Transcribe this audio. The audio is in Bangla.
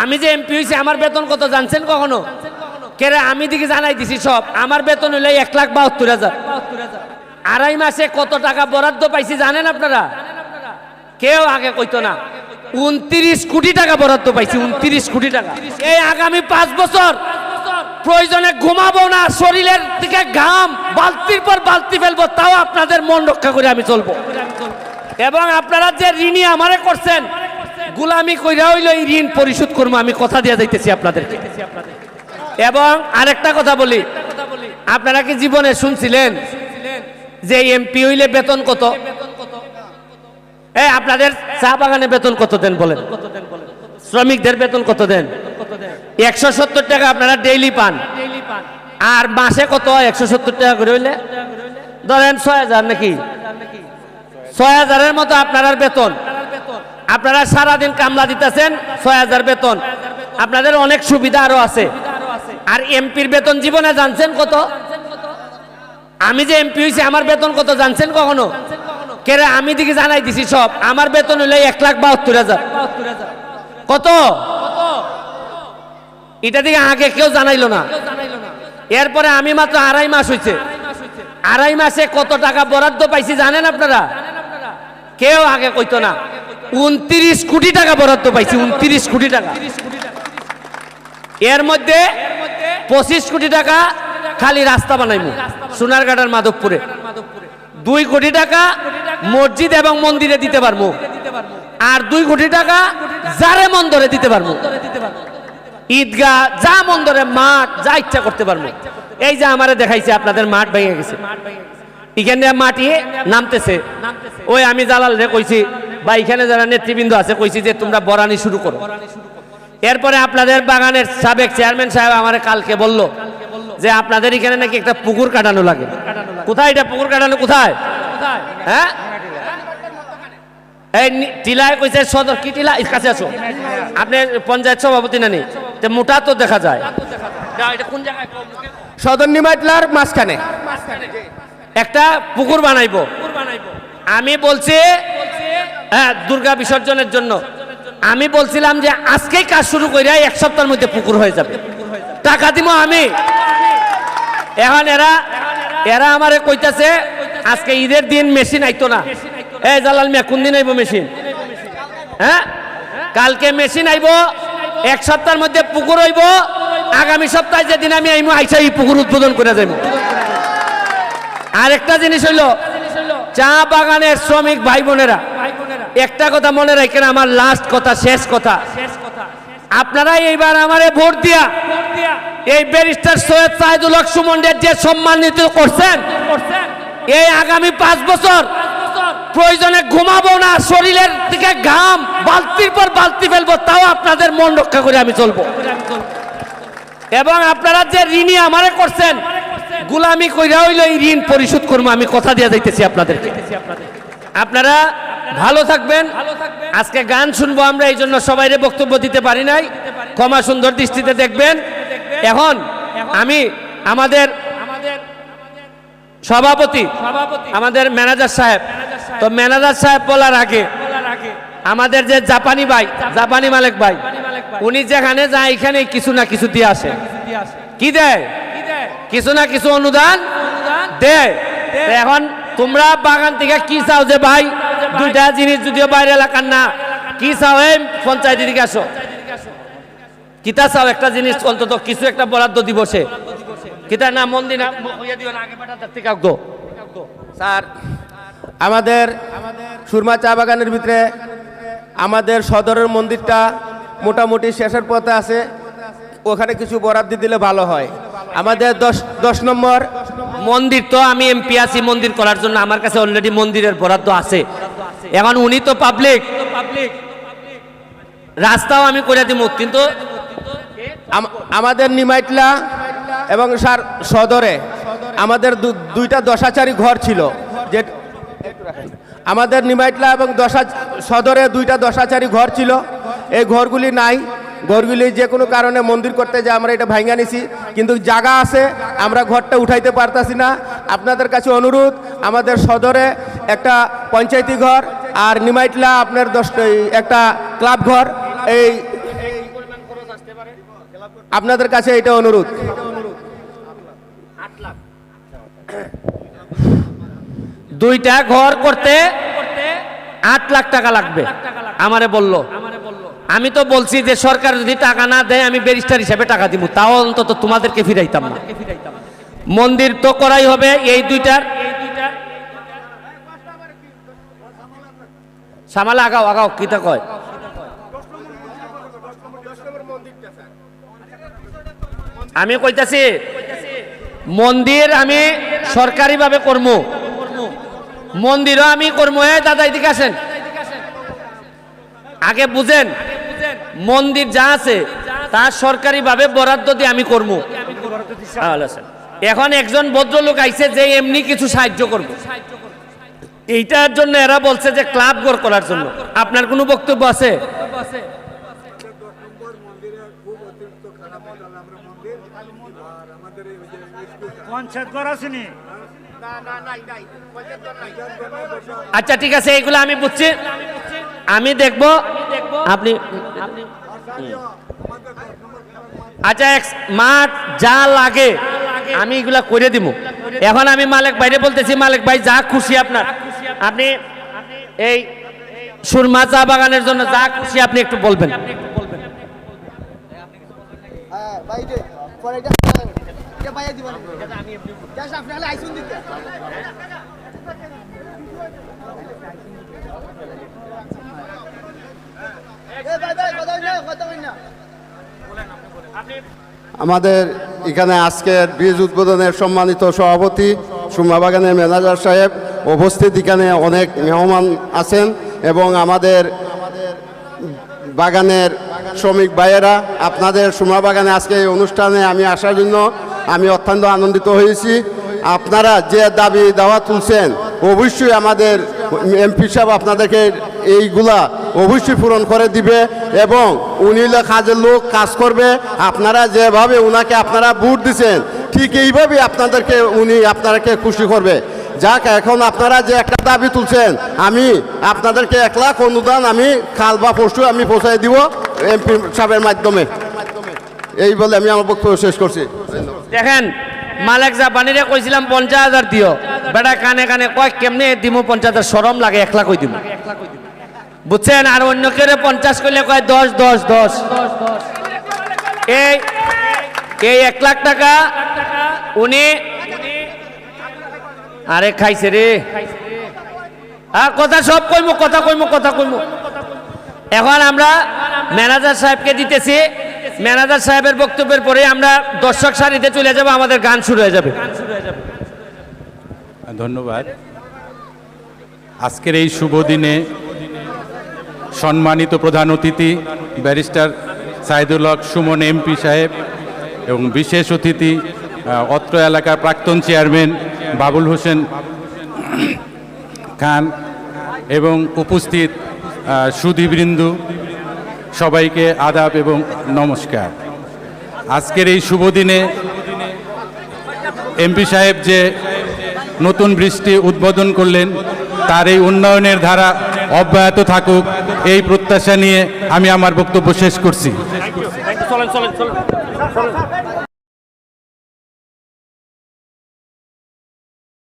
আমি যে এমপি হয়েছি আমার বেতন কত জানছেন কখনো? কেরে আমি দিকে জানাই দিছি সব। আমার বেতন হইলে 1,72,000। আড়াই মাসে কত টাকা বরাদ্দ পাইছি জানেন আপনারা? কেউ আগে কইতো না। 29 কোটি টাকা বরাদ্দ পাইছি, 29 কোটি টাকা। এই আগামী 5 বছর প্রয়োজনে ঘুমাবো না, শরীরের দিকে ঘাম বালতির পর বালতি ফেলবো, তাও আপনাদের মন রক্ষা করে আমি চলবো। এবং আপনারা যে ঋণী আমারে করছেন, গুলামি কইরা হইলো এই ঋণ পরিশোধ করবো, আমি কথা দিয়ে যাইতেছি আপনাদেরকে। এবং আরেকটা কথা বলি, আপনারা কি জীবনে শুনছিলেন যে এমপি হইলে বেতন কত? আপনাদের চা বাগানে বেতন কত দেন বলেন? শ্রমিকদের বেতন কত দেন? 170 টাকা আপনারা ডেইলি পান। আর মাসে কত? 170 টাকা করে হইলে ধরেন 6,000 নাকি? 6,000-এর মতো আপনার বেতন। আপনারা সারাদিন কামলা দিতেছেন, 6,000 বেতন। আপনাদের অনেক সুবিধা আরো আছে। আর এমপির বেতন জীবনে জানছেন কত? আমি যে এমপি হয়েছি আমার বেতন কত জানছেন কখনো? কেরে আমি দিকে জানাই দিছি সব। আমার বেতন হইলে 1,72,000। কত? এটা দিকে আগে কেউ জানাইলো না। এরপরে আমি মাত্র আড়াই মাস হয়েছে। আড়াই মাসে কত টাকা বরাদ্দ পাইছি জানেন আপনারা? কেউ আগে কইতো না। 29 কোটি টাকা বরাদ্দ পাইছি, 29 কোটি টাকা। এর মধ্যে 25 কোটি টাকা খালি রাস্তা বানাইমু সোনারঘাট আর মাধবপুরে। 2 কোটি টাকা মসজিদ এবং মন্দিরে দিতে পারবো। আর 2 কোটি টাকা যারে মন্দরে দিতে পারবো। ঈদগাহ, যা মন্দরে, মাঠ, যা ইচ্ছা করতে পারবো। এই যে আমারে দেখাইছে আপনাদের মাঠ ভেঙে গেছে, এখানে মাটি নামতেছে। ওই আমি জালাল রে কইছি, বা এখানে যারা নেতৃবৃন্দ আছে কইছি যে তোমরা বরানি শুরু করো। এরপরে আপনাদের বাগানের সাবেক চেয়ারম্যান সাহেব আমারে কালকে বলল যে আপনাদের এখানে নাকি একটা পুকুর কাটানো লাগে। কোথায় এটা পুকুর কাটানো? কোথায়? হ্যাঁ, এই টিলায় কইছে সদর। কি টিলা? কাছে আসো। আপনি পঞ্চায়েত সভাপতি নানি, মোটা তো দেখা যায়। এটা কোন জায়গায়? সদর নিমাইটলার মাঝখানে একটা পুকুর বানাইবো। আমি বলছি হ্যাঁ, দুর্গা বিসর্জনের জন্য। আমি বলছিলাম যে আজকেই কাজ শুরু করে 1 সপ্তাহের মধ্যে পুকুর হয়ে যাবে, টাকা দিব আমি। এখন এরা আমারে কইতাছে আজকে ঈদের দিন মেশিন আইতো না। এই জালাল মিয়া, কোন দিন আইব মেশিন? হ্যাঁ, কালকে মেশিন আইব, 1 সপ্তাহের মধ্যে পুকুর হইব। আগামী সপ্তাহে যেদিন আমি আইমু, আইসা এই পুকুর উদ্বোধন করে যাইব। আরেকটা জিনিস হইল, চা বাগানের শ্রমিক ভাই বোনেরা, একটা কথা মনে রাখেন, আমার লাস্ট কথা, শেষ কথা। আপনারা এইবার আমারে ভোট দিয়া এই ব্যারিস্টার সৈয়দ সাইদুল হক সুমনের যে সম্মানিত করছেন, এই আগামী 5 বছর প্রয়োজনে ঘুমাবো না, শরীরের দিকে ঘাম বালতির পর বালতি ফেলবো, তাও আপনাদের মন রক্ষা করে আমি চলবো। এবং আপনারা যে ঋণী আমারে করছেন, গুলামি কইরা হইলো এই ঋণ পরিশোধ করবো, আমি কথা দিয়ে যাইতেছি আপনাদেরকে। আপনারা ভালো থাকবেন। আজকে গান শুনবো আমরা, এই জন্য সবাইরে বক্তব্য দিতে পারি নাই, ক্ষমা সুন্দর দৃষ্টিতে দেখবেন। এখন আমি আমাদের সভাপতি, আমাদের ম্যানেজার সাহেব, তো ম্যানেজার সাহেব বলার আগে আমাদের যে জাপানি ভাই, জাপানি মালিক ভাই, উনি যেখানে যায় এখানে কিছু না কিছু দিয়ে আসে। কি দেয়? কিছু না কিছু অনুদান দেয়। এখন তোমরা বাগান থেকে কি চাও যে ভাই, 2টা জিনিস, যদিও বাইরে এলাকার না, কি চাও? এই পঞ্চায়েত দিকে আসো, কিতা চাও? একটা জিনিস অন্তত কিছু একটা বরাদ্দ দিবসে কিতা না মন্দির না হইয়া দিও না, আগে পাঠাতে থেকে গো স্যার। আমাদের সুরমা চা বাগানের ভিতরে আমাদের সদরের মন্দিরটা মোটামুটি শেষের পথে আছে, ওখানে কিছু বরাদ্দ দিলে ভালো হয়। আমাদের 10 নম্বর মন্দির, তো আমি এমপি আছি মন্দির করার জন্য, আমার কাছে অলরেডি মন্দিরের বরাদ্দ আছে। এখন উনি তো পাবলিক, রাস্তাও আমি করে দিব, কিন্তু আমাদের নিমাইটলা এবং সদরে আমাদের 2টা দশাচারী ঘর ছিল। যে আমাদের নিমাইটলা এবং সদরে 2টা দশাচারী ঘর ছিল, এই ঘরগুলি নাই। ঘরগুলি যে কোনো কারণে মন্দির করতে যে আমরা এটা ভাঙা নিছি, কিন্তু জায়গা আছে, আমরা ঘরটা উঠাইতে পারতাছি না। আপনাদের কাছে অনুরোধ, আমাদের সদরে একটা পঞ্চায়েতি ঘর আর নিমাইটলা আপনার একটা ক্লাব ঘর, এই আপনাদের কাছে এটা অনুরোধ। 8 লাখ। দুইটা ঘর করতে 8 লাখ টাকা লাগবে আমারে বললো। আমি তো বলছি যে সরকার যদি টাকা না দেয় আমি ব্যারিস্টার হিসেবে টাকা দিব, তাও অন্তত তোমাদেরকে ফিরাইতাম না। মন্দির তো করাই হবে এই দুইটার। সামালে আগাও আগাও কিতা কয়। আমি কইতাছি মন্দির আমি সরকারিভাবে করবো, মন্দিরও আমি করবো। দাদা এদিকে আসেন, আগে বুঝেন মন্দির যা আছে তা সরকারিভাবে বরাদ্দ দিয়ে আমি করবো। এখন একজন ভদ্রলোক আইছে যে এমনি কিছু সাহায্য করব, এইটার জন্য এরা বলছে যে ক্লাব ঘর করার জন্য। আপনার কোনো বক্তব্য আছে? আচ্ছা ঠিক আছে, এইগুলো আমি বুঝছি, আমি দেখব। আপনি আচ্ছা মাঠ যা লাগে আমি এগুলা করে দিব। এখন আমি মালিক ভাইরে বলতেছি, মালিক ভাই যা খুশি আপনার, আপনি এই সুরমা চা বাগানের জন্য যা খুশি আপনি একটু বলবেন। আমাদের এখানে আজকের বীজ উদ্বোধনের সম্মানিত সভাপতি, সুরমা বাগানের ম্যানেজার সাহেব উপস্থিত, এখানে অনেক মেহমান আছেন এবং আমাদের বাগানের শ্রমিক ভাইয়েরা, আপনাদের সুরমা বাগানে আজকে এই অনুষ্ঠানে আমি আসার জন্য আমি অত্যন্ত আনন্দিত হয়েছি। আপনারা যে দাবি দাওয়া তুলছেন অবশ্যই আমাদের এমপি সাহেব আপনাদেরকে এইগুলা অবশ্যই পূরণ করে দিবে এবং উনি কাজের লোক কাজ করবে। আপনারা যেভাবে উনাকে আপনারা ভোট দিচ্ছেন ঠিক এইভাবেই আপনাদেরকে খুশি করবে। যাক, এখন আপনারা যে একটা দাবি তুলছেন আমি আপনাদেরকে 1 লাখ অনুদান আমি কাল বা পরশু আমি পৌঁছায় দিব এমপি সাহেবের মাধ্যমে। এই বলে আমি আমার বক্তব্য শেষ করছি। দেখেন মালিক জাপানিরে কইছিলাম 50,000 দিও, বেটা কানে কানে কয় কেমনে দিমু 50,000, শরম লাগে 1 লাখ কই দিমু, বুঝছেন? আর অন্য কেউ 50 কইলে কয় 10 10 10। এই 1 লাখ টাকা উনি আরে খাইছে রে, আর কথা সব কইমু, কথা কইমু। এখন আমরা ম্যানেজার সাহেবকে দিতেছি, ম্যানেজার সাহেবের বক্তব্যের পরে আমরা দর্শক সারিতে চলে যাব, আমাদের গান শুরু হয়ে যাবে। ধন্যবাদ। আজকের এই শুভ দিনে সম্মানিত প্রধান অতিথি ব্যারিস্টার সাইদুল হক সুমন এমপি সাহেব এবং বিশেষ অতিথি অত্র এলাকার প্রাক্তন চেয়ারম্যান বাবুল হোসেন খান এবং উপস্থিত সুধীবৃন্দ, সবাইকে আদাব এবং নমস্কার। আজকের এই শুভ দিনে এমপি সাহেব যে নতুন বৃষ্টি উদ্বোধন করলেন তার এই উন্নয়নের ধারা অব্যাহত থাকুক এই প্রত্যাশা নিয়ে আমি আমার বক্তব্য শেষ করছি।